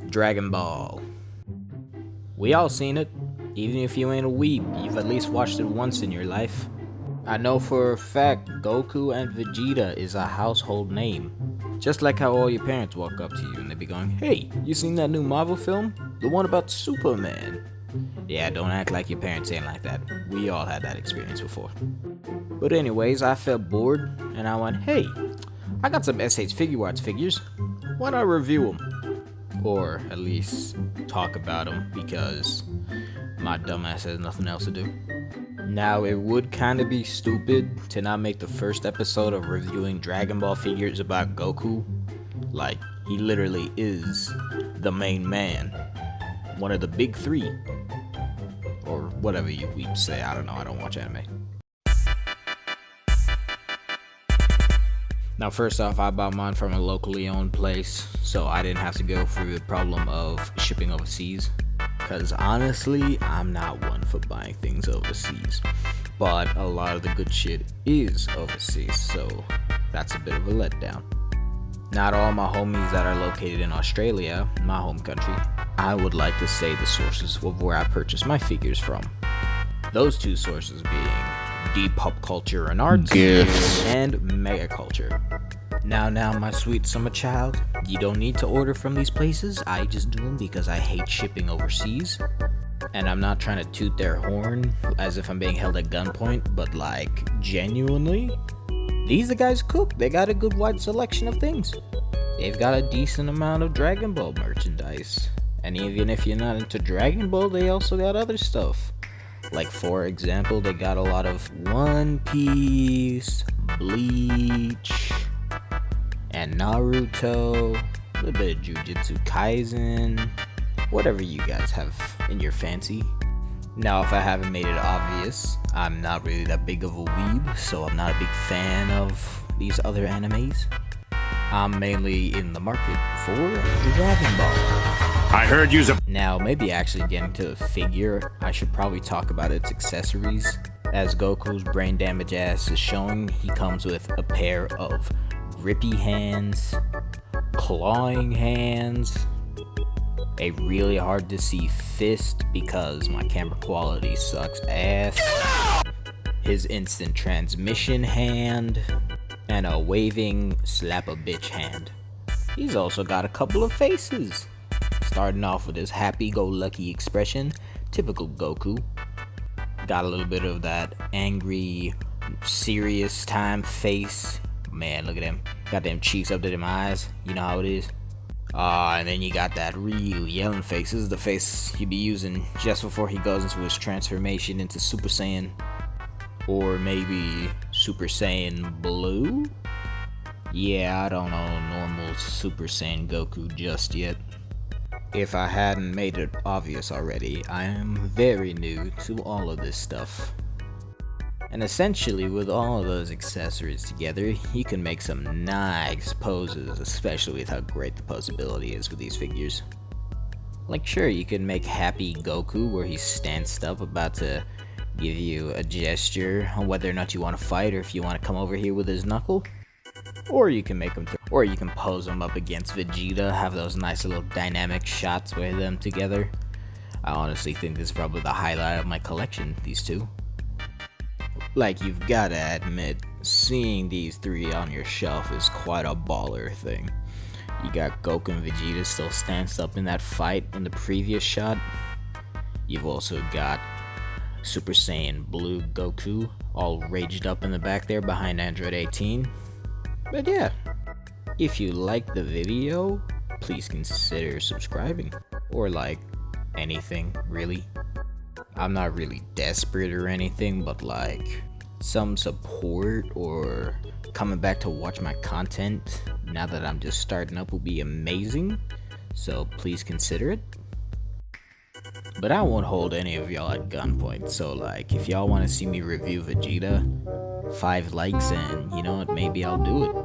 Dragon Ball. We all seen it. Even if you ain't a weeb, you've at least watched it once in your life. I know for a fact Goku and Vegeta is a household name. Just like how all your parents walk up to you and they be going, "Hey, you seen that new Marvel film? The one about Superman?" Yeah, don't act like your parents ain't like that. We all had that experience before. But anyways, I felt bored and I went, "Hey, I got some SH Figuarts figures. Why not review them? Or at least talk about them because my dumbass has nothing else to do." Now, it would kind of be stupid to not make the first episode of reviewing Dragon Ball figures about Goku. Like, he literally is the main man. One of the big three. Or whatever you say, I don't know, I don't watch anime. Now, first off, I bought mine from a locally owned place, so I didn't have to go through the problem of shipping overseas. Because honestly, I'm not one for buying things overseas. But a lot of the good shit is overseas, so that's a bit of a letdown. Not all my homies that are located in Australia, my home country, I would like to say the sources of where I purchase my figures from. Those two sources being Deep Pop Culture and Arts and Mega Culture. Now, my sweet summer child, you don't need to order from these places. I just do them because I hate shipping overseas. And I'm not trying to toot their horn as if I'm being held at gunpoint, but like, genuinely, these the guys cook. They got a good wide selection of things. They've got a decent amount of Dragon Ball merchandise. And even if you're not into Dragon Ball, they also got other stuff. Like, for example, they got a lot of One Piece, Bleach, and Naruto, a little bit of Jujutsu Kaisen, whatever you guys have in your fancy. Now, if I haven't made it obvious, I'm not really that big of a weeb, so I'm not a big fan of these other animes. I'm mainly in the market for Dragon Ball. I heard you's a... Now, maybe actually getting to the figure, I should probably talk about its accessories. As Goku's brain damage ass is showing, he comes with a pair of grippy hands, clawing hands, a really hard to see fist because my camera quality sucks ass, his instant transmission hand, and a waving slap a bitch hand. He's also got a couple of faces, starting off with his happy-go-lucky expression, typical Goku. Got a little bit of that angry, serious time face. Man, look at him. Got them cheeks up to them eyes. You know how it is. And then you got that real yelling face. This is the face he'd be using just before he goes into his transformation into Super Saiyan. Or maybe Super Saiyan Blue? Yeah, I don't know normal Super Saiyan Goku just yet. If I hadn't made it obvious already, I am very new to all of this stuff. And essentially, with all of those accessories together, you can make some nice poses, especially with how great the posability is with these figures. Like, sure, you can make Happy Goku where he's stanced up about to give you a gesture on whether or not you want to fight or if you want to come over here with his knuckle. Or you can make him, or you can pose him up against Vegeta, have those nice little dynamic shots with them together. I honestly think this is probably the highlight of my collection, these two. Like, you've gotta admit, seeing these three on your shelf is quite a baller thing. You got Goku and Vegeta still stanced up in that fight in the previous shot. You've also got Super Saiyan Blue Goku all raged up in the back there behind Android 18. But yeah, if you like the video, please consider subscribing. Or like, anything, really. I'm not really desperate or anything, but like, some support or coming back to watch my content now that I'm just starting up will be amazing. So please consider it. But I won't hold any of y'all at gunpoint, so like, if y'all want to see me review Vegeta, 5 likes and you know what, maybe I'll do it.